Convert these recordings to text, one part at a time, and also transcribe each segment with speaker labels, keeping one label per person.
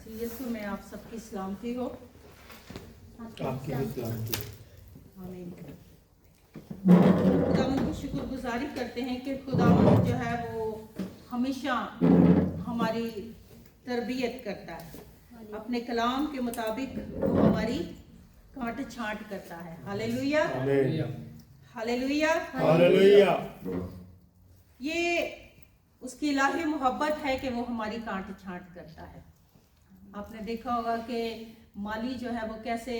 Speaker 1: मसीह यीशु में आप सबकी सलामती हो।
Speaker 2: आपकी भी सलामती।
Speaker 1: आमीन। खुदावंद की शुक्रगुजारी करते हैं कि खुदावंद जो है वो हमेशा हमारी तरबियत करता है, अपने कलाम के मुताबिक वो हमारी काट छांट करता है। Hallelujah, hallelujah,
Speaker 2: hallelujah.
Speaker 1: ये उसकी इलाही मोहब्बत है कि वो हमारी काट छांट करता है। आपने देखा होगा कि माली जो है वो कैसे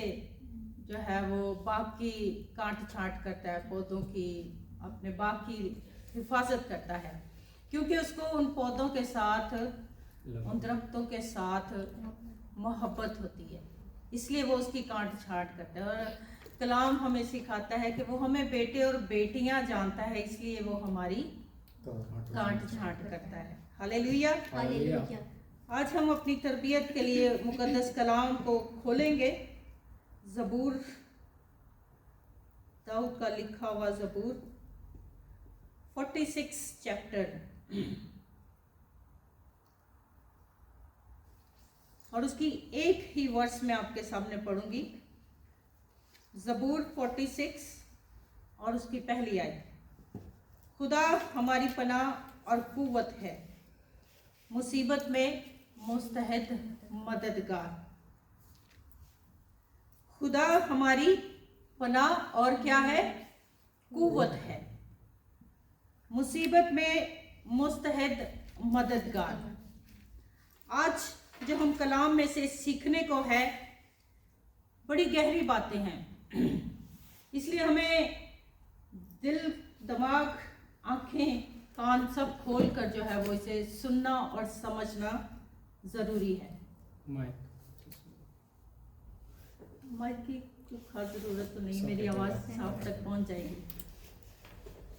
Speaker 1: जो है वो बाग की काट छांट करता है, पौधों की, अपने बाग की हिफाजत करता है, क्योंकि उसको उन पौधों के साथ, उन दरख्तों के साथ मोहब्बत होती है, इसलिए वो उसकी काट छांट करता है। और कलाम हमें सिखाता है कि वो हमें बेटे और बेटियां जानता है, इसलिए वो हमारी काट छांट करता है। Hallelujah,
Speaker 3: hallelujah.
Speaker 1: आज हम अपनी तरबियत के लिए मुकद्दस कलाम को खोलेंगे। ज़बूर, दाऊद का लिखा हुआ ज़बूर 46 चैप्टर, और उसकी एक ही वर्स में आपके सामने पढ़ूंगी। ज़बूर 46 और उसकी पहली आयत। खुदा हमारी पनाह और कुव्वत है, मुसीबत में मुस्तहद मददगार। खुदा हमारी पनाह और क्या है? कुव्वत है, मुसीबत में मुस्तहद मददगार। आज जो हम कलाम में से सीखने को है, बड़ी गहरी बातें हैं, इसलिए हमें दिल, दिमाग, आंखें, कान सब खोल कर जो है वो इसे सुनना और समझना जरूरी है। माइक की कोई खास जरूरत तो नहीं, मेरी आवाज़ साफ तक पहुंच जाएगी।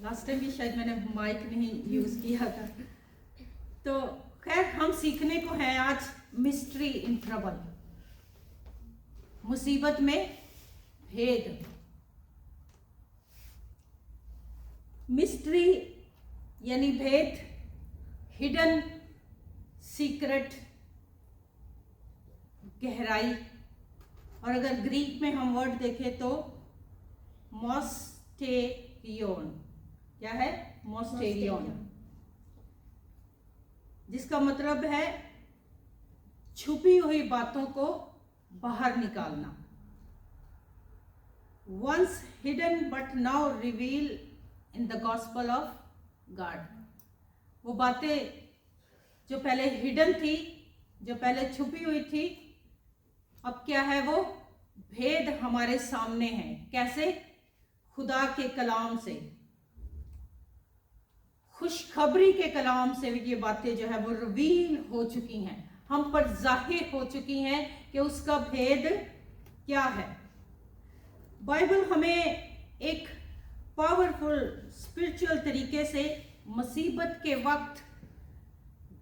Speaker 1: लास्ट टाइम भी शायद मैंने माइक नहीं यूज़ किया था। तो खैर, हम सीखने को है आज मिस्ट्री इन ट्रबल, मुसीबत में भेद। मिस्ट्री यानी भेद, हिडन, सीक्रेट, गहराई। और अगर ग्रीक में हम वर्ड देखें तो मोस्टेरियोन। क्या है? मोस्टेरियोन, जिसका मतलब है छुपी हुई बातों को बाहर निकालना। Once hidden but now revealed in the gospel of God। वो बातें जो पहले हिडन थी, जो पहले छुपी हुई थी, अब क्या है? वो भेद हमारे सामने है। कैसे? खुदा के कलाम से, खुशखबरी के कलाम से ये बातें जो है वो रिवील हो चुकी हैं, हम पर जाहिर हो चुकी हैं कि उसका भेद क्या है। बाइबल हमें एक पावरफुल स्पिरिचुअल तरीके से मुसीबत के वक्त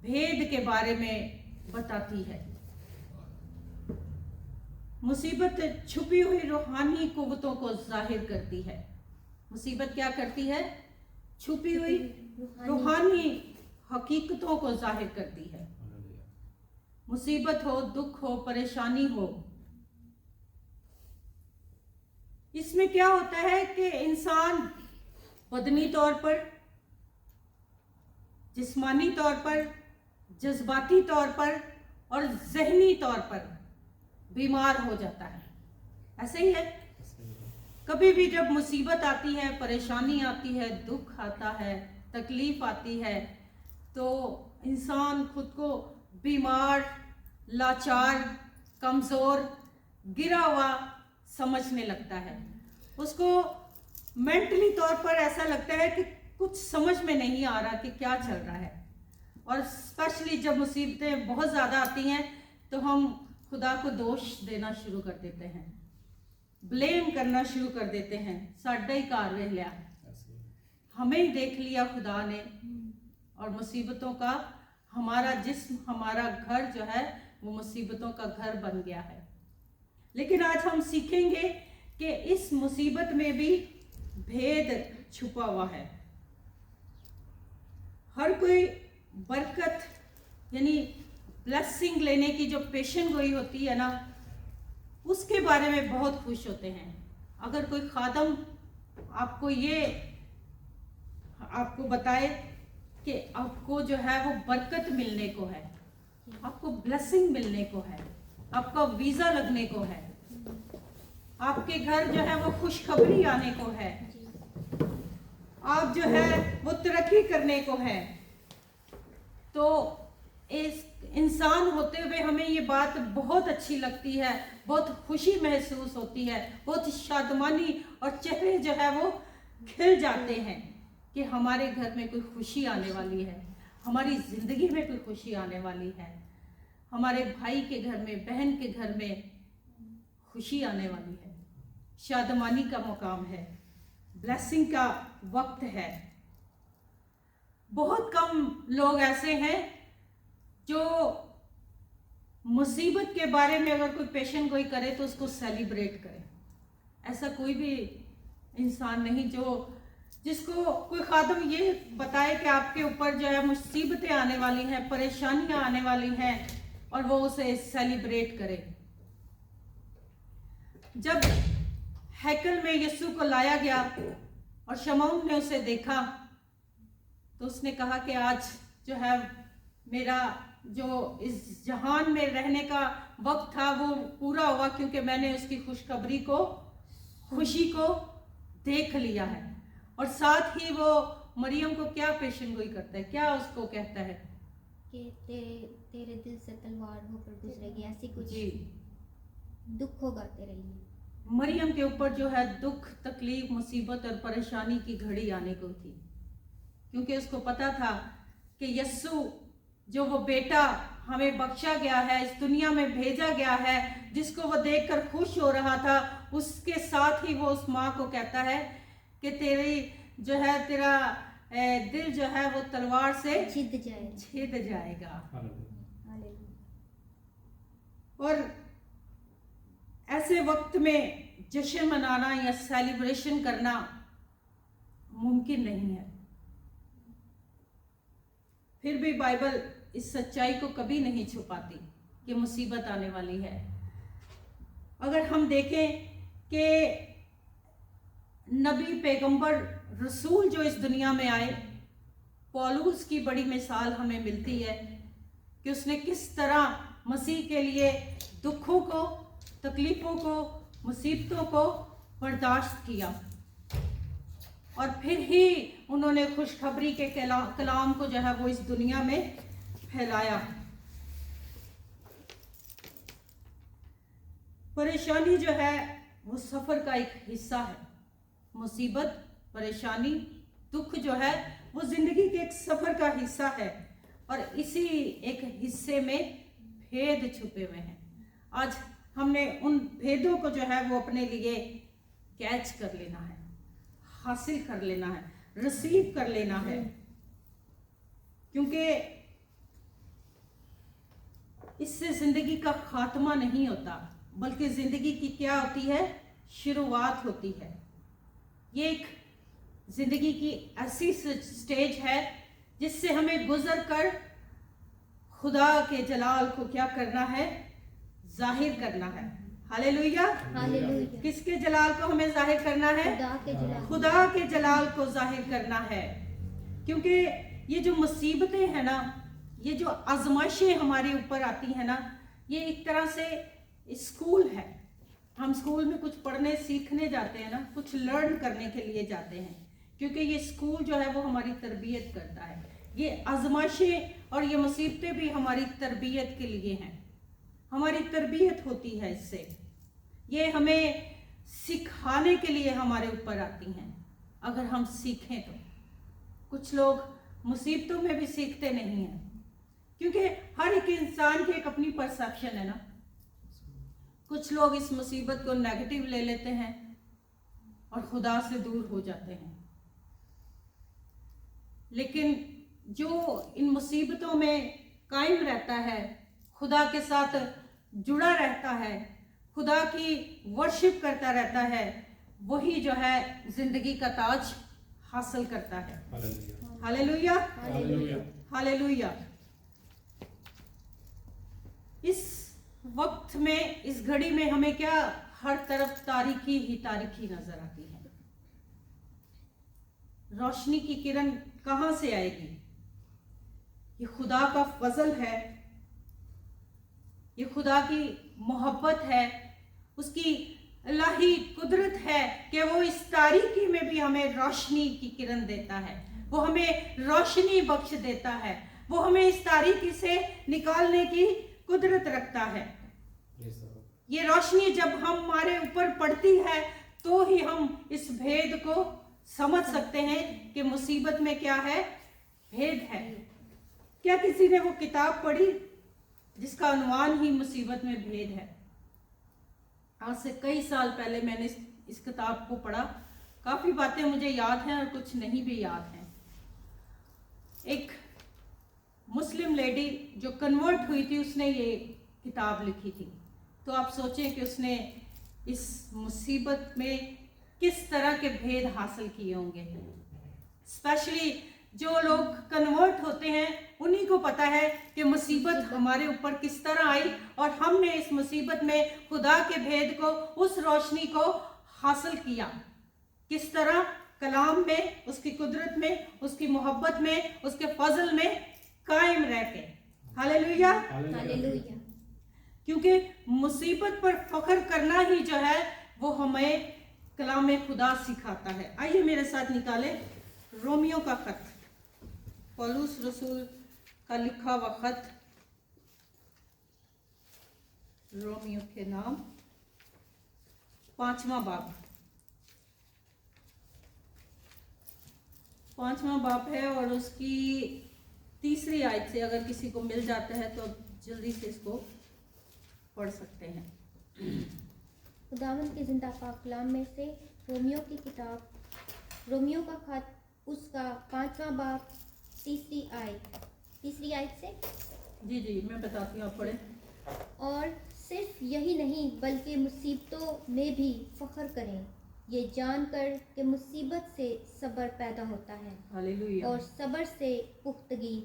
Speaker 1: भेद के बारे में बताती है। मुसीबत छुपी हुई रूहानी कुव्वतों को जाहिर करती है। मुसीबत क्या करती है? छुपी हुई रूहानी हकीकतों को जाहिर करती है। मुसीबत हो, दुख हो, परेशानी हो, इसमें क्या होता है कि इंसान बदनी तौर पर, जिस्मानी तौर पर, जज्बाती तौर पर और जहनी तौर पर बीमार हो जाता है। ऐसे ही है। कभी भी जब मुसीबत आती है, परेशानी आती है, दुख आता है, तकलीफ आती है, तो इंसान खुद को बीमार, लाचार, कमज़ोर, गिरा हुआ समझने लगता है। उसको मेंटली तौर पर ऐसा लगता है कि कुछ समझ में नहीं आ रहा कि क्या चल रहा है। और स्पेशली जब मुसीबतें बहुत ज़्यादा आती हैं तो हम खुदा को दोष देना शुरू कर देते हैं, ब्लेम करना शुरू कर देते हैं। साडा ही कार रह लिया, हमें ही देख लिया खुदा ने, और मुसीबतों का हमारा जिस्म, हमारा घर जो है वो मुसीबतों का घर बन गया है। लेकिन आज हम सीखेंगे कि इस मुसीबत में भी भेद छुपा हुआ है। हर कोई बरकत यानी ब्लेसिंग लेने की जो पेशन गोई होती है ना, उसके बारे में बहुत खुश होते हैं। अगर कोई खादम आपको आपको बताए कि आपको जो है वो बरकत मिलने को है, आपको ब्लेसिंग मिलने को है, आपका वीजा लगने को है, आपके घर जो है वो खुशखबरी आने को है, आप जो है वो तरक्की करने को है, तो इस इंसान होते हुए हमें ये बात बहुत अच्छी लगती है, बहुत खुशी महसूस होती है, बहुत शादमानी और चेहरे जो है वो खिल जाते हैं कि हमारे घर में कोई खुशी आने वाली है, हमारी जिंदगी में कोई खुशी आने वाली है, हमारे भाई के घर में, बहन के घर में खुशी आने वाली है। शादमानी का मुकाम है, ब्लेसिंग का वक्त है। बहुत कम लोग ऐसे हैं जो मुसीबत के बारे में अगर कोई पेशेंट कोई करे तो उसको सेलिब्रेट करे। ऐसा कोई भी इंसान नहीं जिसको कोई खादम ये बताए कि आपके ऊपर जो है मुसीबतें आने वाली हैं, परेशानियां आने वाली हैं, और वो उसे सेलिब्रेट करे। जब हैकल में यीशु को लाया गया और शमौन ने उसे देखा तो उसने कहा कि आज जो है मेरा जो इस जहान में रहने का वक्त था वो पूरा हुआ, क्योंकि मैंने उसकी खुशखबरी को, खुशी को देख लिया है। और साथ ही वो मरियम को क्या पेशन गोई करता है, क्या उसको कहता है
Speaker 3: कि तेरे दिल से तलवार होकर गुजरेगी, ऐसी कुछ
Speaker 1: जी,
Speaker 3: दुख होगा तेरे लिए।
Speaker 1: मरियम के ऊपर जो है दुख, तकलीफ, मुसीबत और परेशानी की घड़ी आने को थी, क्योंकि उसको पता था कि यस्सु जो वो बेटा हमें बख्शा गया है, इस दुनिया में भेजा गया है, जिसको वो देखकर खुश हो रहा था, उसके साथ ही वो उस माँ को कहता है कि तेरा दिल जो है वो तलवार से छिद जाएगा। और ऐसे वक्त में जश्न मनाना या सेलिब्रेशन करना मुमकिन नहीं है। फिर भी बाइबल इस सच्चाई को कभी नहीं छुपाती कि मुसीबत आने वाली है। अगर हम देखें कि नबी, पैगंबर, रसूल जो इस दुनिया में आए, पौलुस की बड़ी मिसाल हमें मिलती है कि उसने किस तरह मसीह के लिए दुखों को, तकलीफों को, मुसीबतों को बर्दाश्त किया, और फिर ही उन्होंने खुशखबरी के कलाम को जो है वो इस दुनिया में फैलाया। परेशानी जो है वो सफर का एक हिस्सा है। मुसीबत, परेशानी, दुख जो है वो जिंदगी के एक सफर का हिस्सा है, और इसी एक हिस्से में भेद छुपे हुए हैं। आज हमने उन भेदों को जो है वो अपने लिए कैच कर लेना है, हासिल कर लेना है, रिसीव कर लेना है, क्योंकि इससे जिंदगी का खात्मा नहीं होता, बल्कि जिंदगी की क्या होती है, शुरुआत होती है। ये एक जिंदगी की ऐसी स्टेज है जिससे हमें गुजर कर खुदा के जलाल को क्या करना है, जाहिर करना है। हालेलुया।
Speaker 3: हालेलुया।
Speaker 1: किसके जलाल को हमें जाहिर करना है? खुदा के जलाल को जाहिर करना है। क्योंकि ये जो मुसीबतें हैं ना, ये जो आजमाइशें हमारे ऊपर आती हैं ना, ये एक तरह से स्कूल है। हम स्कूल में कुछ पढ़ने सीखने जाते हैं ना, कुछ लर्न करने के लिए जाते हैं, क्योंकि ये स्कूल जो है वो हमारी तरबियत करता है। ये आजमाइशें और ये मुसीबतें भी हमारी तरबियत के लिए हैं, हमारी तरबियत होती है इससे। ये हमें सिखाने के लिए हमारे ऊपर आती हैं, अगर हम सीखें तो। कुछ लोग मुसीबतों में भी सीखते नहीं हैं, क्योंकि हर एक इंसान की एक अपनी परसेप्शन है ना। कुछ लोग इस मुसीबत को नेगेटिव ले लेते हैं और खुदा से दूर हो जाते हैं, लेकिन जो इन मुसीबतों में कायम रहता है, खुदा के साथ जुड़ा रहता है, खुदा की वर्शिप करता रहता है, वही जो है जिंदगी का ताज हासिल करता है। Hallelujah, hallelujah. इस वक्त में, इस घड़ी में हमें क्या हर तरफ तारीकी ही तारीकी नजर आती है। रोशनी की किरण कहां से आएगी? ये खुदा का फजल है, ये खुदा की मोहब्बत है, उसकी इलाही कुदरत है कि वो इस तारीकी में भी हमें रोशनी की किरण देता है, वो हमें रोशनी बख्श देता है, वो हमें इस तारीकी से निकालने की कुदरत रखता है। ये रोशनी जब हमारे ऊपर पड़ती है तो ही हम इस भेद को समझ सकते हैं कि मुसीबत में क्या है, भेद है। क्या किसी ने वो किताब पढ़ी जिसका उन्वान ही मुसीबत में भेद है? आज से कई साल पहले मैंने इस किताब को पढ़ा। काफी बातें मुझे याद हैं और कुछ नहीं भी याद हैं। एक मुस्लिम लेडी जो कन्वर्ट हुई थी, उसने ये किताब लिखी थी। तो आप सोचें कि उसने इस मुसीबत में किस तरह के भेद हासिल किए होंगे। स्पेशली जो लोग कन्वर्ट होते हैं उन्हीं को पता है कि मुसीबत हमारे ऊपर किस तरह आई और हमने इस मुसीबत में खुदा के भेद को, उस रोशनी को हासिल किया किस तरह, कलाम में, उसकी कुदरत में, उसकी मोहब्बत में, उसके फजल में कायम रह के। Hallelujah,
Speaker 3: hallelujah.
Speaker 1: क्योंकि मुसीबत पर फख्र करना ही जो है वो हमें कलाम में खुदा सिखाता है। आइए मेरे साथ निकालें रोमियो का खत, पौलुस रसूल का लिखा हुआ खत, रोमियो के नाम, 5वां बाब है और उसकी 3री आयत से अगर किसी को मिल जाता है तो जल्दी से इसको पढ़ सकते हैं।
Speaker 3: खुदावंद के जिंदा पाक कलाम में से रोमियो की किताब, रोमियो का खत, उसका 5वां बाब, 3री आयत से।
Speaker 1: जी मैं बताती हूँ, आप पढ़ें।
Speaker 3: और सिर्फ यही नहीं बल्कि मुसीबतों में भी फख्र करें, ये जानकर कि मुसीबत से सब्र पैदा होता है,
Speaker 1: हालेलुया।
Speaker 3: और सब्र से पुख्तगी,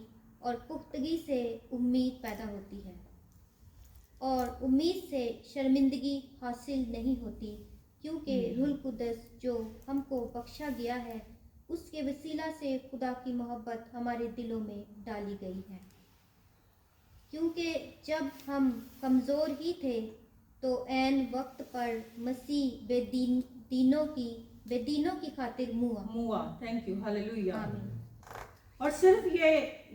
Speaker 3: और पुख्तगी से उम्मीद पैदा होती है, और उम्मीद से शर्मिंदगी हासिल नहीं होती, क्योंकि रूह कुद्दस जो हमको बख्शा गया है उसके वसीला से खुदा की मोहब्बत हमारे दिलों में डाली गई है। क्योंकि जब हम कमज़ोर ही थे तो ऐन वक्त पर मसीह बेदीनों की खातिर मुआ।
Speaker 1: Thank you, hallelujah.
Speaker 3: आमीन।
Speaker 1: और सिर्फ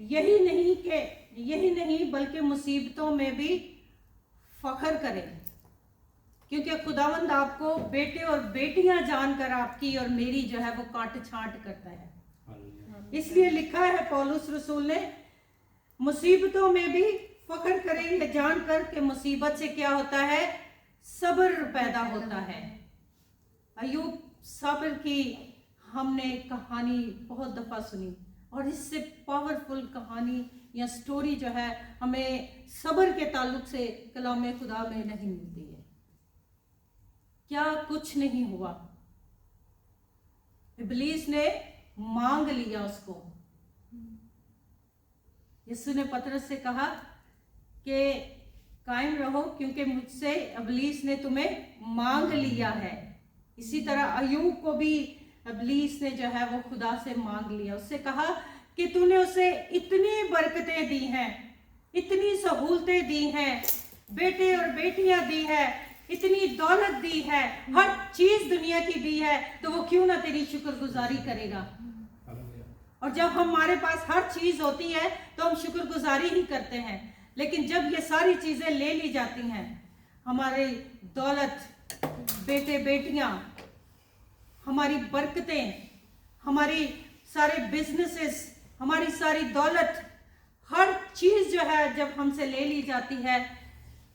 Speaker 1: यही नहीं बल्कि मुसीबतों में भी फख्र करें, क्योंकि खुदावंद आपको बेटे और बेटियां जानकर आपकी और मेरी जो है वो काट छांट करता है। इसलिए लिखा है पौलुस रसूल ने, मुसीबतों में भी फख्र करें, ये जानकर कि मुसीबत से क्या होता है, सब्र पैदा होता है। अयूब सब्र की हमने कहानी बहुत दफा सुनी और इससे पावरफुल कहानी या स्टोरी जो है हमें सब्र के ताल्लुक से कलाम खुदा में नहीं मिलती है। क्या कुछ नहीं हुआ, इब्लीस ने मांग लिया उसको। यीशु ने पतरस से कहा कि कायम रहो क्योंकि मुझसे इब्लीस ने तुम्हें मांग लिया है। इसी तरह अयूब को भी इब्लीस ने जो है वो खुदा से मांग लिया। उससे कहा कि तूने उसे इतनी बरकतें दी हैं, इतनी सहूलतें दी हैं, बेटे और बेटियां दी है, इतनी दौलत दी है, हर चीज दुनिया की दी है, तो वो क्यों ना तेरी शुक्रगुजारी करेगा। और जब हमारे पास हर चीज होती है तो हम शुक्रगुजारी ही करते हैं, लेकिन जब ये सारी चीजें ले ली जाती हैं, हमारी दौलत, बेटे बेटियां, हमारी बरकतें, हमारी सारे बिजनेसेस, हमारी सारी दौलत, हर चीज जो है जब हमसे ले ली जाती है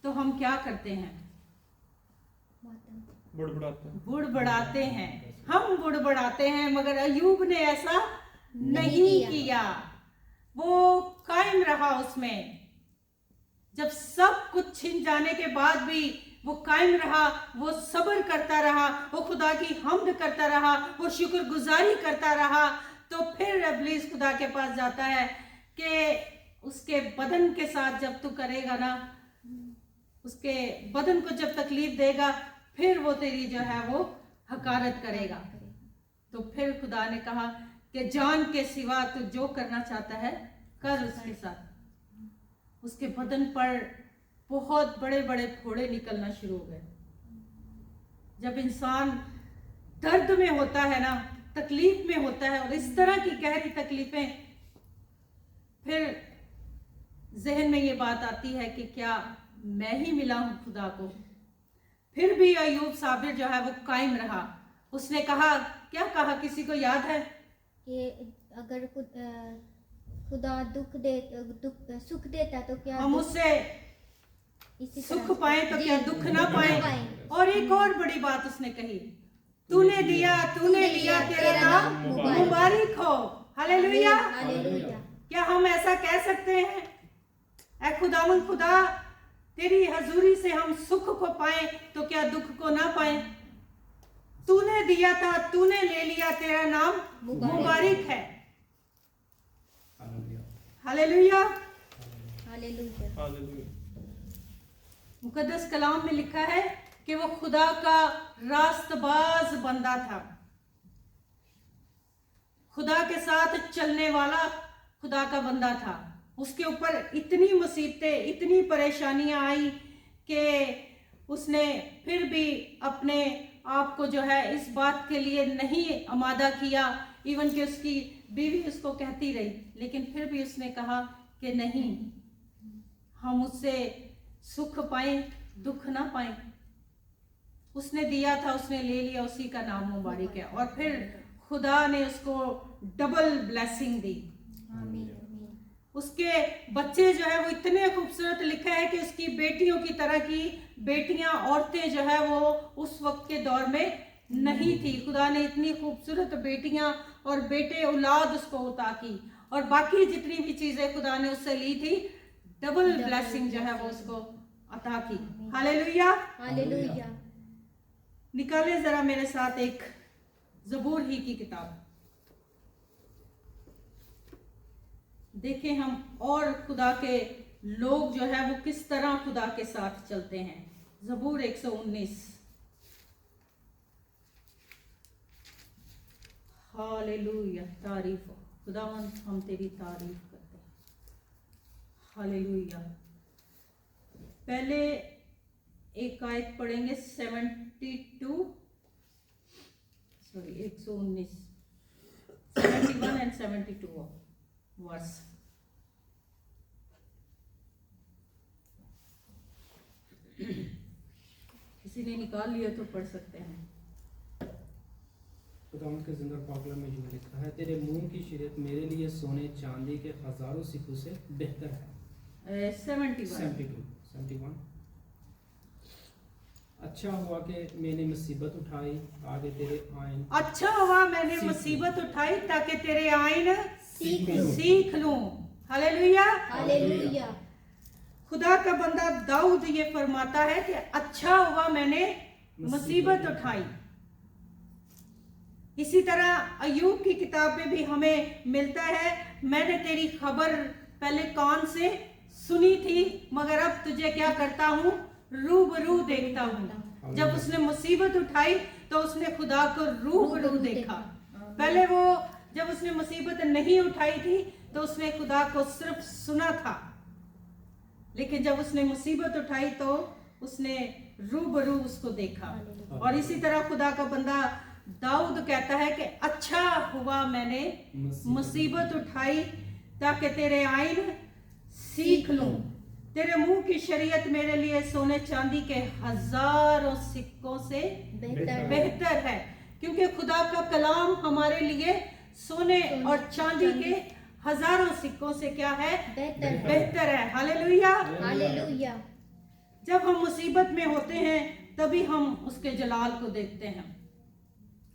Speaker 1: तो हम क्या करते हैं, बुड़बड़ाते हैं। हम बुड़बड़ाते हैं, मगर अयूब ने ऐसा नहीं किया। वो कायम रहा उसमें। जब सब कुछ छिन जाने के बाद भी वो कायम रहा, वो सब्र करता रहा, वो खुदा की हम्द करता रहा, वो शुक्रगुजारी करता रहा। तो फिर इब्लीस खुदा के पास जाता है कि उसके बदन के साथ जब तू करेगा ना उसके बदन को जब तकलीफ देगा फिर वो तेरी जो है वो हकारत करेगा। तो फिर खुदा ने कहा कि जान के सिवा तू जो करना चाहता है कर उसके साथ। उसके बदन पर बहुत बड़े बड़े फोड़े निकलना शुरू हो गए। जब इंसान दर्द में होता है ना, तकलीफ में होता है और इस तरह की गहरी तकलीफें, फिर जहन में ये बात आती है कि क्या मैं ही मिला हूं खुदा को। फिर भी अय्यूब साबिर जो है वो कायम रहा। उसने कहा, क्या कहा, किसी को याद है?
Speaker 3: कि अगर खुदा सुख देता तो क्या
Speaker 1: हम उससे
Speaker 3: इसी तरह
Speaker 1: सुख
Speaker 3: से-
Speaker 1: पाए तो
Speaker 3: जी,
Speaker 1: क्या दुख ना पाए।
Speaker 3: पाए।
Speaker 1: और एक और बड़ी बात उसने कही, तूने दिया तूने लिया, तेरा नाम मुबारक हो। हालेलुया।
Speaker 3: हालेलुया।
Speaker 1: क्या हम ऐसा कह सकते हैं? ऐ खुदावंद खुदा, तेरी हजूरी से हम सुख को पाए तो क्या दुख को ना पाए। तूने दिया था, तूने ले लिया, तेरा नाम मुबारक है। हालेलुया।
Speaker 3: हालेलुया।
Speaker 1: मुकद्दस कलाम में लिखा है कि वो खुदा का रास्तबाज बंदा था, खुदा के साथ चलने वाला खुदा का बंदा था। उसके ऊपर इतनी मुसीबतें, इतनी परेशानियां आई कि उसने फिर भी अपने आप को जो है इस बात के लिए नहीं आमादा किया। इवन कि उसकी बीवी उसको कहती रही, लेकिन फिर भी उसने कहा कि नहीं, हम उससे सुख पाए दुख ना पाए। उसने दिया था, उसने ले लिया, उसी का नाम मुबारक है। और फिर खुदा ने उसको डबल ब्लेसिंग दी।
Speaker 3: आमीन।
Speaker 1: उसके बच्चे जो है वो इतने खूबसूरत, लिखा है कि उसकी बेटियों की तरह की बेटियां, औरतें जो है वो उस वक्त के दौर में नहीं थी। खुदा ने इतनी खूबसूरत बेटियां और बेटे औलाद उसको अता की, और बाकी जितनी भी चीजें खुदा ने उससे ली थी, डबल ब्लेसिंग जो है वो उसको अता की। हालेलुया।
Speaker 3: हालेलुया।
Speaker 1: निकाले जरा मेरे साथ एक ज़बूर ही की किताब, देखें हम और खुदा के लोग जो है वो किस तरह खुदा के साथ चलते हैं। ज़बूर 119। हालेलुया। तारीफ हो खुदावंद, हम तेरी तारीफ करते हैं। हालेलुया। पहले एक आयत पढ़ेंगे 119 71 एंड 72 वर्स। किसी ने निकाल लिया तो पढ़ सकते हैं।
Speaker 4: खुदावंद के जिंदा पाकला में यूं लिखा है, तेरे मुंह की शरीयत मेरे लिए सोने चांदी के हजारों सिक्कों से बेहतर है। 71। अच्छा हुआ कि मैंने मुसीबत उठाई ताकि तेरे आइन
Speaker 1: अच्छा हुआ मैंने मुसीबत उठाई ताकि तेरे आइन सीख लूं। हालेलुया।
Speaker 3: हालेलुया।
Speaker 1: खुदा का बंदा दाऊद ये फरमाता है कि अच्छा हुआ मैंने मुसीबत उठाई। इसी तरह अय्यूब की किताब में भी हमें मिलता है, मैंने तेरी खबर पहले कान से सुनी थी, मगर अब तुझे क्या करता हूँ, रूबरू देखता हूँ। जब उसने मुसीबत उठाई तो उसने खुदा को रूबरू देखा। पहले वो जब उसने मुसीबत नहीं उठाई थी तो उसने खुदा को सिर्फ सुना था, लेकिन जब उसने मुसीबत उठाई तो उसने रूबरू उसको देखा। और इसी तरह खुदा का बंदा दाऊद कहता है कि अच्छा हुआ मैंने मुसीबत उठाई ताकि तेरे आइन सीख लूं। तेरे मुंह की शरीयत मेरे लिए सोने चांदी के हजारों सिक्कों से बेहतर है, क्योंकि खुदा का कलाम हमारे लिए सोने और चांदी के हजारों सिक्कों से क्या है, बेहतर है। हालेलुया।
Speaker 3: हालेलुया।
Speaker 1: जब हम मुसीबत में होते हैं तभी हम उसके जलाल को देखते हैं।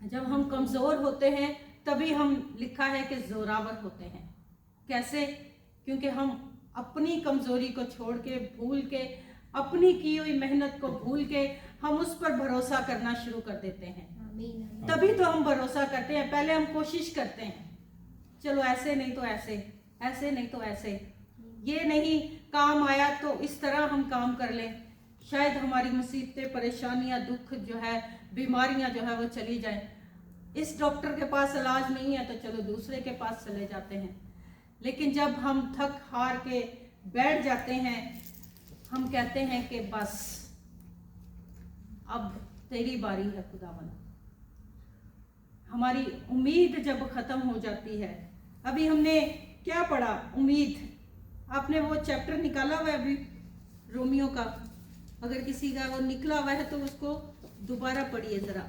Speaker 1: जब हम कमजोर होते हैं तभी हम, लिखा है कि जोरावर होते हैं। कैसे? क्योंकि हम अपनी कमजोरी को छोड़ के, भूल के, अपनी की हुई मेहनत को भूल के हम उस पर भरोसा करना शुरू कर देते हैं।
Speaker 3: आमीन।
Speaker 1: तभी तो हम भरोसा करते हैं। पहले हम कोशिश करते हैं, चलो ऐसे नहीं तो ऐसे, ऐसे नहीं तो ऐसे, ये नहीं काम आया तो इस तरह हम काम कर लें। शायद हमारी मुसीबतें, परेशानियां, दुख जो है, बीमारियां जो है वो चली जाएं। इस डॉक्टर के पास इलाज नहीं है तो चलो दूसरे के पास चले जाते हैं। लेकिन जब हम थक हार के बैठ जाते हैं, हम कहते हैं कि बस अब तेरी बारी है खुदावन। हमारी उम्मीद जब खत्म हो जाती है, अभी हमने क्या पढ़ा? उम्मीद। आपने वो चैप्टर निकाला हुआ है अभी रोमियो का, अगर किसी का वो निकला हुआ है तो उसको दोबारा पढ़िए जरा।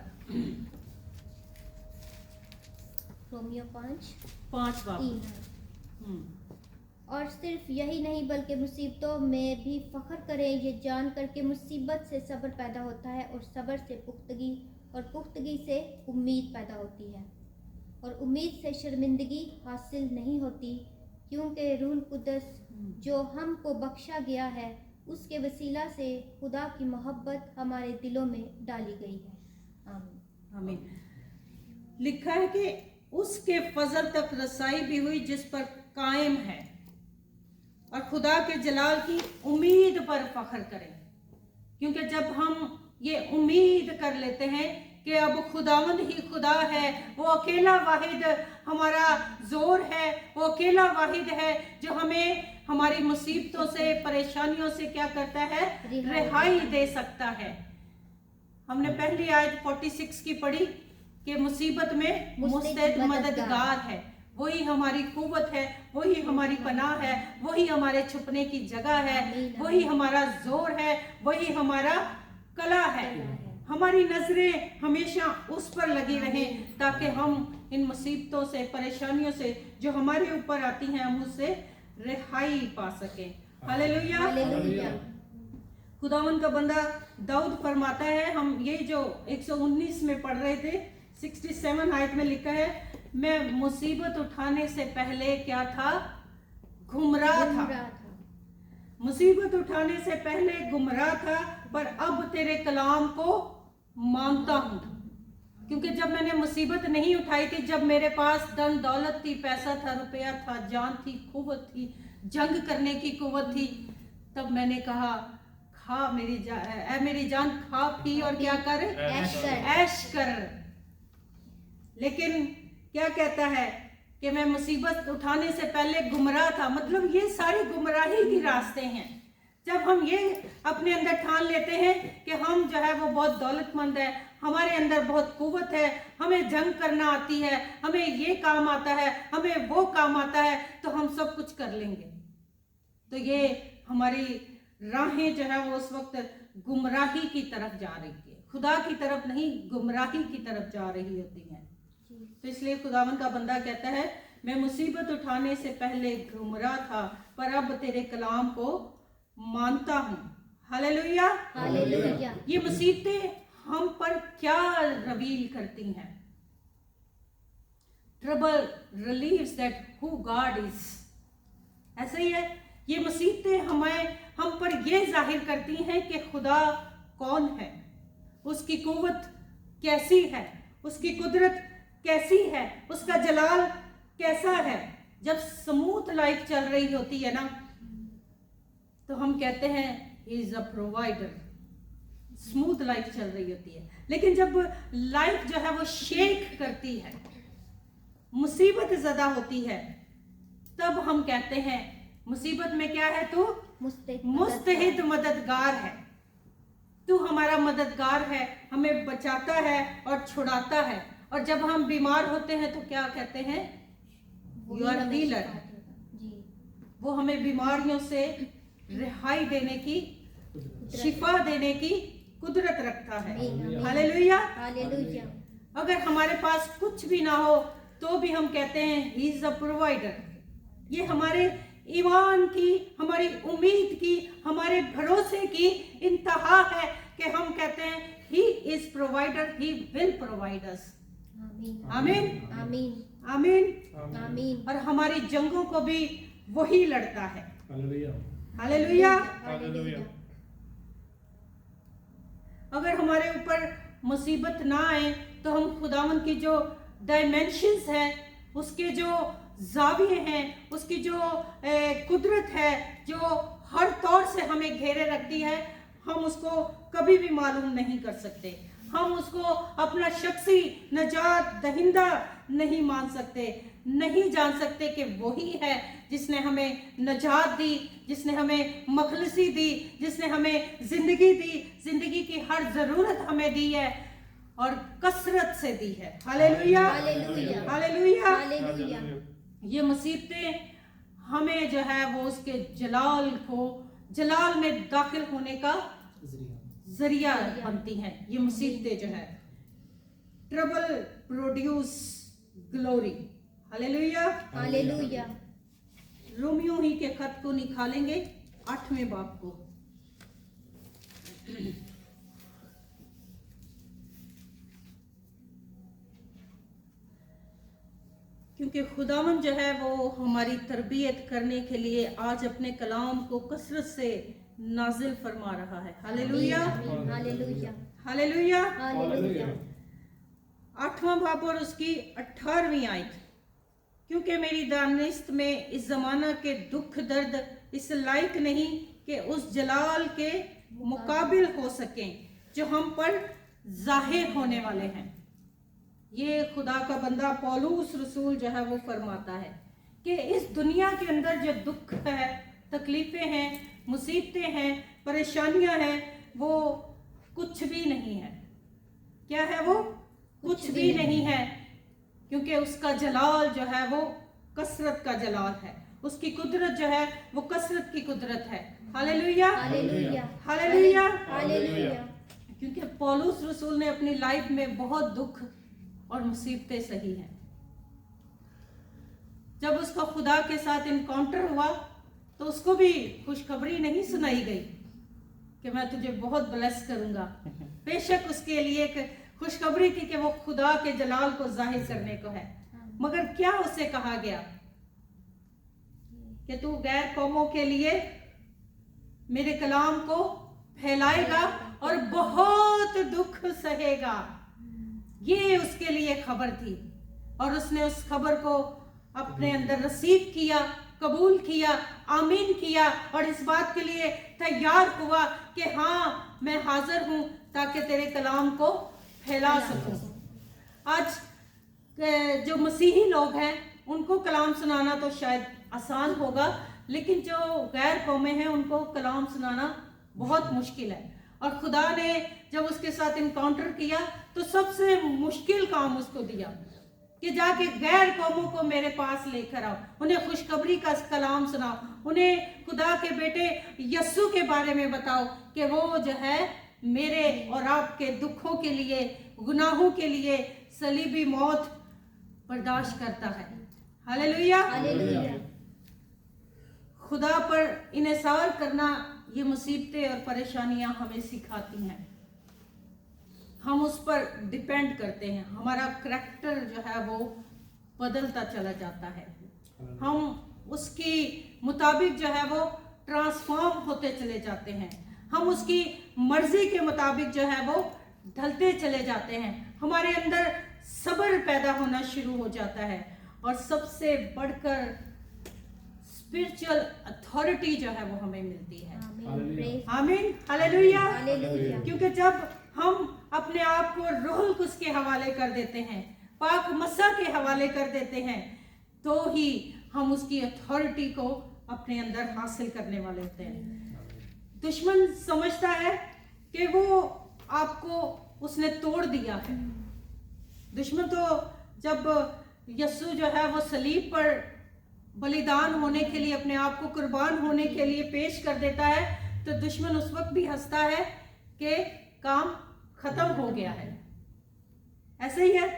Speaker 3: रोमियो 5
Speaker 1: 5
Speaker 3: 3। और सिर्फ यही नहीं बल्कि मुसीबतों में भी फख्र करें, ये जानकर के मुसीबत से सब्र पैदा होता है और सब्र से पुख्तगी और पुख्तगी से उम्मीद पैदा होती है और उम्मीद से शर्मिंदगी हासिल नहीं होती, क्योंकि रूह कुद्दस जो हमको बख्शा गया है उसके वसीला से खुदा की मोहब्बत हमारे दिलों में डाली गई है। आमीन।
Speaker 1: आमीन। लिखा है कि उसके फजल तक रसाई भी हुई जिस पर कायम है, और खुदा के जलाल की उम्मीद पर फख्र करें। क्योंकि जब हम ये उम्मीद कर लेते हैं कि अब खुदावंद ही खुदा है, वो अकेला वाहिद हमारा जोर है, वो अकेला वाहिद है जो हमें हमारी मुसीबतों से, परेशानियों से क्या करता है? रिहाई दे सकता है। हमने पहली आयत 46 की पढ़ी कि मुसीबत में मुस्तैद मददगार है, वही हमारी कुव्वत है, वही हमारी पनाह है, वही हमारे छुपने की जगह है, वही हमारा जोर है, वही हमारा कला है। हमारी नजरें हमेशा उस पर लगी रहें ताकि हम इन मुसीबतों से, परेशानियों से जो हमारे ऊपर आती हैं, हम उससे रिहाई पा सकें। हालेलुया।
Speaker 3: हालेलुया।
Speaker 1: खुदावन का बंदा दाऊद फरमाता है, हम ये जो 119 में पढ़ रहे थे, 67 आयत में लिखा है, मैं मुसीबत उठाने से पहले क्या था? गुमराह था। मुसीबत उठाने से पहले गुमराह था, पर अब तेरे कलाम को मानता हूँ। क्योंकि जब मैंने मुसीबत नहीं उठाई थी, जब मेरे पास धन दौलत थी, पैसा था, रुपया था, जान थी, कुव्वत थी, जंग करने की कुव्वत थी, तब मैंने कहा खा मेरी जान खा पी और क्या कर? ऐश कर। लेकिन क्या कहता है कि मैं मुसीबत उठाने से पहले गुमराह था, मतलब ये सारी गुमराही के रास्ते हैं। जब हम ये अपने अंदर ठान लेते हैं कि हम जो है वो बहुत दौलतमंद है, हमारे अंदर बहुत कुव्वत है, हमें जंग करना आती है, हमें ये काम आता है, हमें वो काम आता है, तो हम सब कुछ कर लेंगे, तो ये हमारी राहें जो है वो उस वक्त गुमराही की तरफ जा रही है, खुदा की तरफ नहीं, गुमराही की तरफ जा रही होती हैं। तो इसलिए खुदावन का बंदा कहता है, मैं मुसीबत उठाने से पहले गुमराह था, पर अब तेरे कलाम को मानता हूँ। हालेलुया।
Speaker 3: हालेलुया।
Speaker 1: ये मुसीबतें हम पर क्या रिवील करती हैं? Trouble relieves that who God is. ऐसे ही है, ये मुसीबतें हम पर ये जाहिर करती हैं कि खुदा कौन है, उसकी कुव्वत कैसी है, उसकी कुदरत कैसी है, उसका जलाल कैसा है। जब स्मूथ लाइफ चल रही होती है ना, तो हम कहते हैं he is a provider, smooth life चल रही होती है। लेकिन जब लाइफ जो है वो शेक करती है, मुसीबत ज़्यादा होती है, तब हम कहते हैं मुसीबत में क्या है? तू मुस्तहिद मददगार है, तू हमारा मददगार है, हमें बचाता है और छुड़ाता है। और जब हम बीमार होते हैं तो क्या कहते हैं? You are healer. वो हमें बीमारियों से रिहाई देने की, शिफा देने की कुदरत रखता है। हालेलुया।
Speaker 3: हालेलुया।
Speaker 1: अगर हमारे पास कुछ भी ना हो तो भी हम कहते हैं ही इज अ प्रोवाइडर। ये हमारे ईमान की, हमारी उम्मीद की, हमारे भरोसे की इंतहा है कि हम कहते हैं he is provider, he will provide us. आमीन
Speaker 3: आमीन
Speaker 1: आमीन
Speaker 3: आमीन।
Speaker 1: और हमारी जंगों को भी वही लड़ता है।
Speaker 4: हालेलुया।
Speaker 1: हालेलुया।
Speaker 2: हालेलुया।
Speaker 1: अगर हमारे ऊपर मुसीबत ना आए तो हम खुदावन की जो डायमेंशंस है, उसके जो जाविये हैं, उसकी जो कुदरत है, जो हर तौर से हमें घेरे रखती है, हम उसको कभी भी मालूम नहीं कर सकते। हम उसको अपना शख्सी नजात दहिंदा नहीं मान सकते, नहीं जान सकते कि वही है जिसने हमें नजात दी, जिसने हमें मखलसी दी, जिसने हमें जिंदगी दी, जिंदगी की हर जरूरत हमें दी है और कसरत से दी है। Hallelujah,
Speaker 3: hallelujah,
Speaker 1: hallelujah.
Speaker 3: हालेलुया।
Speaker 1: ये मुसीबतें हमें जो है वो उसके जलाल में दाखिल होने का जरिया बनती हैं। ये मुसीबतें जो है trouble produce glory. Hallelujah,
Speaker 3: hallelujah.
Speaker 1: रोमियो ही के खत को निकालेंगे 8वें बाब को। क्योंकि खुदावन जो है वो हमारी तरबियत करने के लिए आज अपने कलाम को कसरत से नाजिल फरमा रहा है। Hallelujah,
Speaker 3: hallelujah,
Speaker 1: hallelujah.
Speaker 3: हालेलुया।
Speaker 1: 8वां बाब और उसकी 18वीं आयत। क्योंकि मेरी दानिस्त में इस जमाना के दुख दर्द इस लायक नहीं कि उस जलाल के मुकाबिल हो सकें जो हम पर जाहिर होने वाले हैं। ये खुदा का बंदा पौलुस रसूल जो है वो फरमाता है कि इस दुनिया के अंदर जो दुख है, तकलीफें हैं, मुसीबतें हैं, परेशानियां हैं, वो कुछ भी नहीं है। क्या है वो? कुछ भी नहीं है, क्योंकि उसका जलाल जो है वो कसरत का जलाल है। उसकी कुदरत जो है वो कसरत की कुदरत है। Hallelujah,
Speaker 3: hallelujah,
Speaker 1: hallelujah,
Speaker 3: hallelujah.
Speaker 1: क्योंकि पौलुस रसूल ने अपनी लाइफ में बहुत दुख और मुसीबतें सही हैं। जब उसका खुदा के साथ इनकाउंटर हुआ तो उसको भी खुशखबरी नहीं सुनाई गई कि मैं तुझे बहुत ब्लेस करूंगा। बेशक उसके लिए एक खुशखबरी थी कि वो खुदा के जलाल को जाहिर करने को है, मगर क्या उसे कहा गया कि तू गैर कौमों के लिए मेरे कलाम को फैलाएगा और बहुत दुख सहेगा। ये उसके लिए खबर थी और उसने उस खबर को अपने अंदर रसीद किया, कबूल किया, आमीन किया और इस बात के लिए तैयार हुआ कि हाँ मैं हाजिर हूं ताकि तेरे कलाम को फैला सकूं। आज जो मसीही लोग हैं उनको कलाम सुनाना तो शायद आसान होगा, लेकिन जो गैर कौमें हैं उनको कलाम सुनाना बहुत मुश्किल है। और खुदा ने जब उसके साथ इनकाउंटर किया तो सबसे मुश्किल काम उसको दिया कि जाके गैर कौमों को मेरे पास लेकर आओ, उन्हें खुशखबरी का कलाम सुनाओ, उन्हें खुदा के बेटे यस्सु के बारे में बताओ कि वो जो है मेरे और आपके दुखों के लिए, गुनाहों के लिए सलीबी मौत बर्दाश्त करता है। Hallelujah,
Speaker 3: hallelujah.
Speaker 1: खुदा पर इन्हिसार करना ये मुसीबतें और परेशानियां हमें सिखाती हैं। हम उस पर डिपेंड करते हैं, हमारा करैक्टर जो है वो बदलता चला जाता है। हम उसकी मुताबिक जो है वो ट्रांसफॉर्म होते चले जाते हैं, हम उसकी मर्जी के मुताबिक जो है वो ढलते चले जाते हैं। हमारे अंदर सब्र पैदा होना शुरू हो जाता है और सबसे बढ़कर स्पिरिचुअल अथॉरिटी जो है वो हमें मिलती है। आमीन, हालेलुया,
Speaker 3: हालेलुया।
Speaker 1: क्योंकि जब हम अपने आप को रूहुल कुद्स के हवाले कर देते हैं, पाक मसा के हवाले कर देते हैं, तो ही हम उसकी अथॉरिटी को अपने अंदर हासिल करने वाले होते हैं। दुश्मन समझता है कि वो आपको उसने तोड़ दिया है। दुश्मन तो जब यस्सु जो है वो सलीब पर बलिदान होने के लिए, अपने आप को कुर्बान होने के लिए पेश कर देता है, तो दुश्मन उस वक्त भी हंसता है कि काम खत्म हो गया है। ऐसे ही है,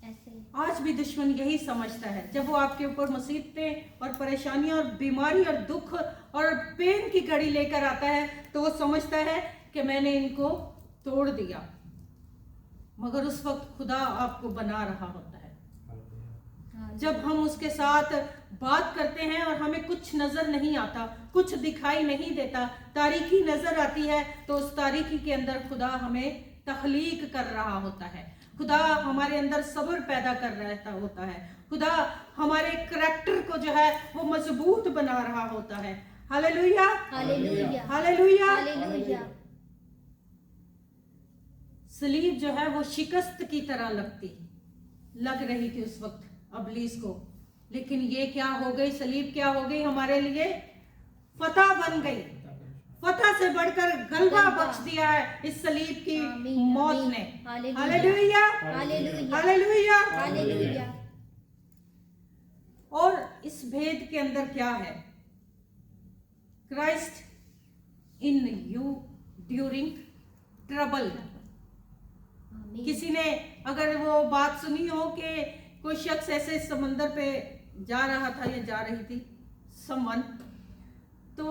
Speaker 3: ऐसे
Speaker 1: आज भी दुश्मन यही समझता है। जब वो आपके ऊपर मुसीबतें और परेशानियां और बीमारी और दुख और पेन की घड़ी लेकर आता है तो वो समझता है कि मैंने इनको तोड़ दिया, मगर उस वक्त खुदा आपको बना रहा होता है। जब हम उसके साथ बात करते हैं और हमें कुछ नजर नहीं आता, कुछ दिखाई नहीं देता, तारीकी नजर आती है, तो उस तारीकी के अंदर खुदा हमें तख्लीक कर रहा होता है। खुदा हमारे अंदर सब्र पैदा कर रहता होता है। खुदा हमारे करैक्टर को जो है वो मजबूत बना रहा होता है। Hallelujah,
Speaker 3: hallelujah
Speaker 1: hallelujah.
Speaker 3: हालेलुया।
Speaker 1: सलीब जो है वो शिकस्त की तरह लग रही थी उस वक्त इब्लीस को, लेकिन ये क्या हो गई, सलीब क्या हो गई हमारे लिए, फतह बन गई। फतह से बढ़कर गलबा बख्श दिया है इस सलीब की
Speaker 3: आमीन,
Speaker 1: मौत
Speaker 3: आमीन।
Speaker 1: ने।
Speaker 3: Hallelujah,
Speaker 1: hallelujah,
Speaker 3: hallelujah,
Speaker 1: hallelujah.
Speaker 3: Hallelujah.
Speaker 1: और इस भेद के अंदर क्या है, Christ in you during trouble.
Speaker 3: आमीन।
Speaker 1: किसी ने अगर वो बात सुनी हो कि कोई शख्स ऐसे समंदर पे जा रहा था या जा रही थी समवन, तो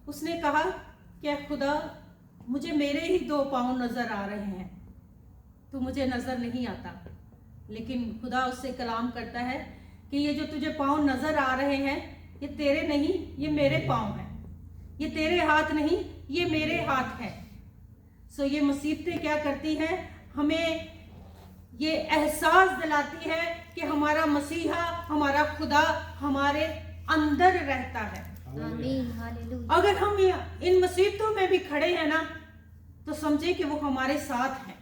Speaker 1: उसने कहा क्या खुदा, मुझे मेरे ही 2 पाँव नजर आ रहे हैं, तू मुझे नजर नहीं आता। लेकिन खुदा उससे कलाम करता है कि ये जो तुझे पाँव नजर आ रहे हैं ये तेरे नहीं, ये मेरे पाँव हैं। ये तेरे हाथ नहीं, ये मेरे हाथ हैं। सो ये मुसीबतें क्या करती हैं, हमें ये एहसास दिलाती है कि हमारा मसीहा, हमारा खुदा हमारे अंदर रहता है।
Speaker 3: आमीन, हालेलुया।
Speaker 1: अगर हम इन मुसीबतों में भी खड़े हैं ना, तो समझे कि वो हमारे साथ हैं।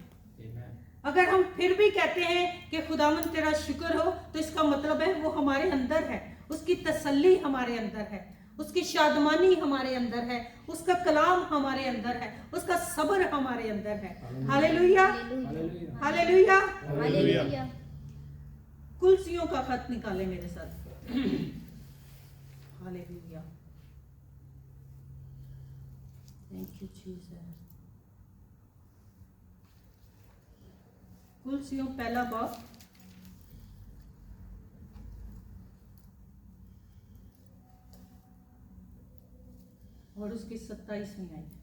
Speaker 1: अगर हम फिर भी कहते हैं कि खुदावंद तेरा शुक्र हो, तो इसका मतलब है वो हमारे अंदर है, उसकी तसल्ली हमारे अंदर है, उसकी शादमानी हमारे अंदर है, उसका कलाम हमारे अंदर है, उसका सब्र हमारे अंदर है। Hallelujah, hallelujah.
Speaker 3: हालेलुया।
Speaker 1: कुलसियों का खत निकाले मेरे साथ। Hallelujah, thank you Jesus. कुलसियों पहला बाब और उसकी 27वीं आयत।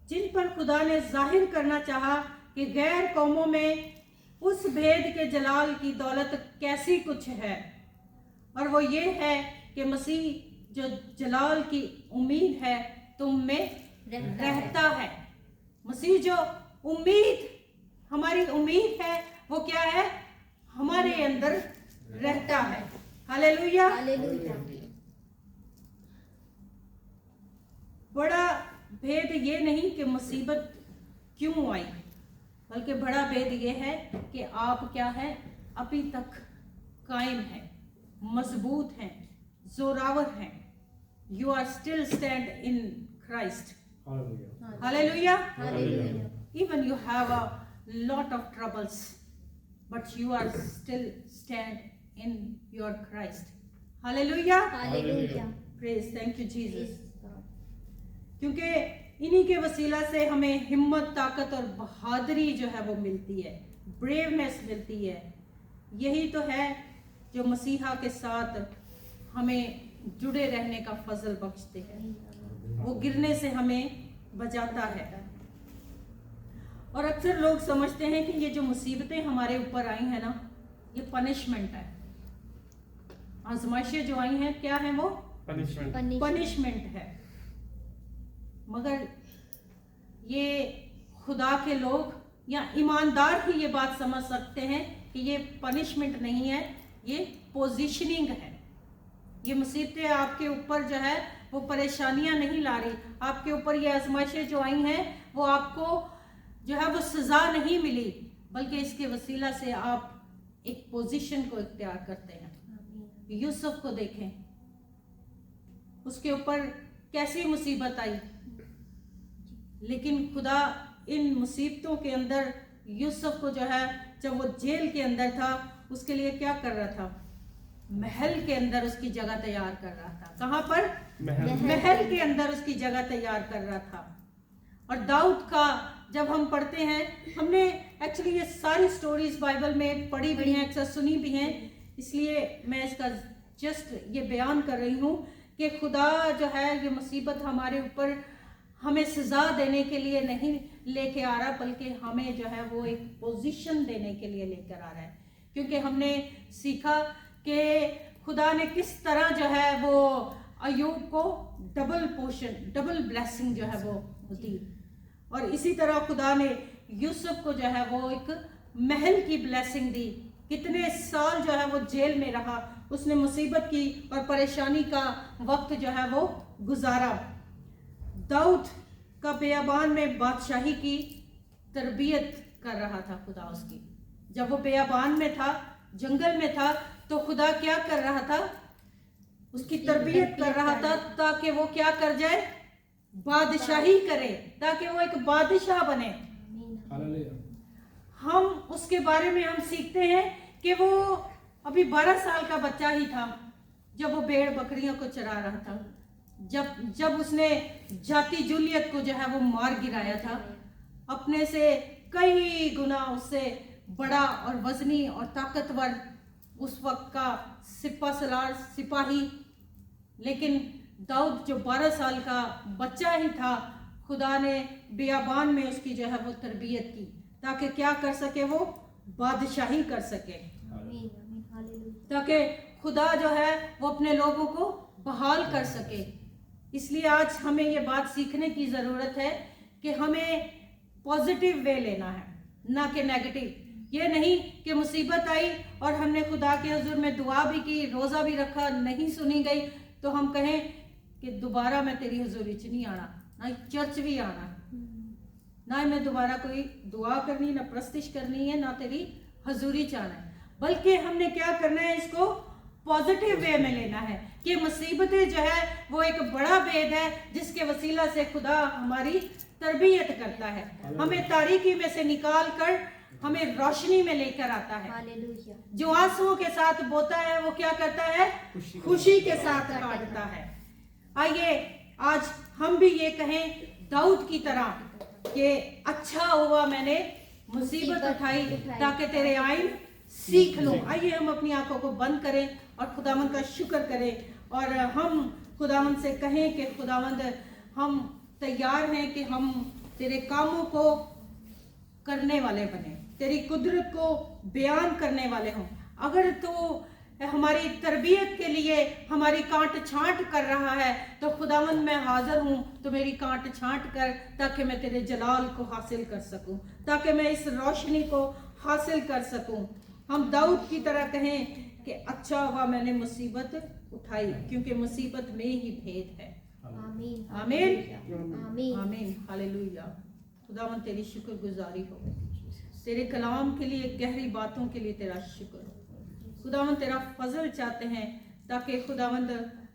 Speaker 1: जिन पर खुदा ने जाहिर करना चाहा कि गैर कौमों में उस भेद के जलाल की दौलत कैसी कुछ है, और वो ये है कि मसीह जो जलाल की उम्मीद है तुम में रहता है। मसीह जो उम्मीद, हमारी उम्मीद है, वो क्या है, हमारे अंदर रहता है। हालेलुया।
Speaker 3: हालेलुया।
Speaker 1: बड़ा भेद ये नहीं कि मुसीबत क्यों आई, बल्कि बड़ा भेद ये है कि आप क्या है, अभी तक कायम है, मजबूत हैं, जोरावर हैं। You are still stand in Christ. Hallelujah.
Speaker 3: Hallelujah.
Speaker 1: Even you have a lot of troubles, but you are still stand in your Christ. Hallelujah.
Speaker 3: Hallelujah.
Speaker 1: Praise, thank you Jesus.
Speaker 3: Praise God.
Speaker 1: क्योंकि इन्हीं के वसीला से हमें हिम्मत, ताकत और बहादुरी जो है वो मिलती है, ब्रेवनेस मिलती है। यही तो है जो मसीहा के साथ हमें जुड़े रहने का फजल बख्शते हैं। वो गिरने से हमें बचाता है। और अक्सर लोग समझते हैं कि ये जो मुसीबतें हमारे ऊपर आई हैं ना, ये पनिशमेंट है। आजमाइशें जो आई हैं क्या है, वो पनिशमेंट है। मगर ये खुदा के लोग या ईमानदार ही ये बात समझ सकते हैं कि ये पनिशमेंट नहीं है, ये पोजीशनिंग है। ये मुसीबतें आपके ऊपर जो है वो परेशानियां नहीं ला रही। आपके ऊपर ये आजमाइशें जो आई हैं वो आपको जो है वो सजा नहीं मिली, बल्कि इसके वसीला से आप एक पोजीशन को इख्तियार करते हैं। यूसुफ को देखें, उसके ऊपर कैसी मुसीबत आई, लेकिन खुदा इन मुसीबतों के अंदर यूसुफ को जो है, जब वो जेल के अंदर था, उसके लिए क्या कर रहा था, महल के अंदर उसकी जगह तैयार कर रहा था। कहाँ पर? महल के अंदर उसकी जगह तैयार कर रहा था। और दाऊद का जब हम पढ़ते हैं, हमने एक्चुअली ये सारी स्टोरीज बाइबल में पढ़ी भी हैं, अक्सर सुनी भी हैं, इसलिए मैं इसका जस्ट ये बयान कर रही हूँ कि खुदा जो है ये मुसीबत हमारे ऊपर हमें सजा देने के लिए नहीं लेके आ रहा, बल्कि हमें जो है वो एक पोजीशन देने के लिए लेकर आ रहा है। क्योंकि हमने सीखा कि खुदा ने किस तरह जो है वो अय्यूब को डबल पोर्शन, डबल ब्लेसिंग जो है वो दी, और इसी तरह खुदा ने यूसुफ को जो है वो एक महल की ब्लेसिंग दी। कितने साल जो है वो जेल में रहा, उसने मुसीबत की और परेशानी का वक्त जो है वो गुजारा। दाऊद का बेयाबान में बादशाही की तरबियत कर रहा था खुदा उसकी। जब वो बेयाबान में था, जंगल में था, तो खुदा क्या कर रहा था? उसकी तरबियत कर रहा था ताकि वो क्या कर जाए? बादशाही करे, ताकि वो एक बादशाह बने।
Speaker 4: हालेलुया।
Speaker 1: हम उसके बारे में हम सीखते हैं कि वो अभी 12 साल का बच्चा ही था जब वो भेड़ बकरियों को चरा रहा था। जब उसने जाति जूलियत को जो है वो मार गिराया था, अपने से कई गुना उससे बड़ा और वजनी और ताकतवर उस वक्त का सिपाही। लेकिन दाऊद जो 12 साल का बच्चा ही था, खुदा ने बियाबान में उसकी जो है वो तरबियत की ताकि क्या कर सके? वो बादशाही कर सके, ताकि खुदा जो है वो अपने लोगों को बहाल कर सके। इसलिए आज हमें ये बात सीखने की ज़रूरत है कि हमें पॉजिटिव वे लेना है, ना कि नेगेटिव। ये नहीं कि मुसीबत आई और हमने खुदा के हुजूर में दुआ भी की, रोज़ा भी रखा, नहीं सुनी गई, तो हम कहें कि दोबारा मैं तेरी हुजूरी च नहीं आना, ना चर्च भी आना, ना मैं दोबारा कोई दुआ करनी, ना प्रस्तिश करनी है, ना तेरी हुजूरी च आना है। बल्कि हमने क्या करना है? इसको पॉजिटिव वे में लेना है कि मुसीबतें जो है वो एक बड़ा भेद है जिसके वसीला से खुदा हमारी तरबियत करता है, हमें तारीकी में से निकाल कर हमें रोशनी में लेकर आता है।
Speaker 3: हालेलुया।
Speaker 1: जो आंसुओं के साथ बोता है वो क्या करता है? खुशी के साथ काटता है। आइए आज हम भी ये कहें दाऊद की तरह कि अच्छा हुआ मैंने मुसीबत उठाई ताकि तेरे आइन सीख लो। आइए हम अपनी आंखों को बंद करें और खुदावंद का शुक्र करें और हम खुदावंद से कहें कि खुदावंद हम तैयार हैं कि हम तेरे कामों को करने वाले बने, तेरी कुदरत को बयान करने वाले हों। अगर तू हमारी तरबियत के लिए हमारी काट छांट कर रहा है तो खुदावंद मैं हाजिर हूँ, तो मेरी काट छांट कर ताकि मैं तेरे जलाल को हासिल कर सकूँ, ताकि मैं इस रोशनी को हासिल कर सकूँ। हम दाऊद की तरह कहें कि अच्छा हुआ मैंने मुसीबत उठाई, क्योंकि मुसीबत में ही भेद है।
Speaker 3: आमीन।
Speaker 1: आमीन
Speaker 3: आमीन।
Speaker 1: आमीन। हालेलुया। खुदावंद तेरी शुक्रगुजारी हो, तेरे कलाम के लिए, गहरी बातों के लिए तेरा शुक्र हो। खुदावंद तेरा फजल चाहते हैं ताकि खुदावंद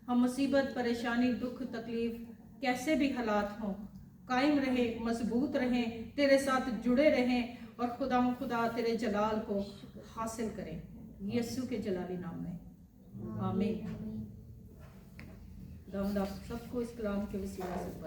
Speaker 1: हम मुसीबत, परेशानी, दुख, तकलीफ, कैसे भी हालात हों, कायम रहे, मजबूत रहें, तेरे साथ जुड़े रहें और खुदा तेरे जलाल को हासिल करें, यीशु के जलाली नाम में। आमीन। खुदावंद आप सबको इस कलाम के वसीले से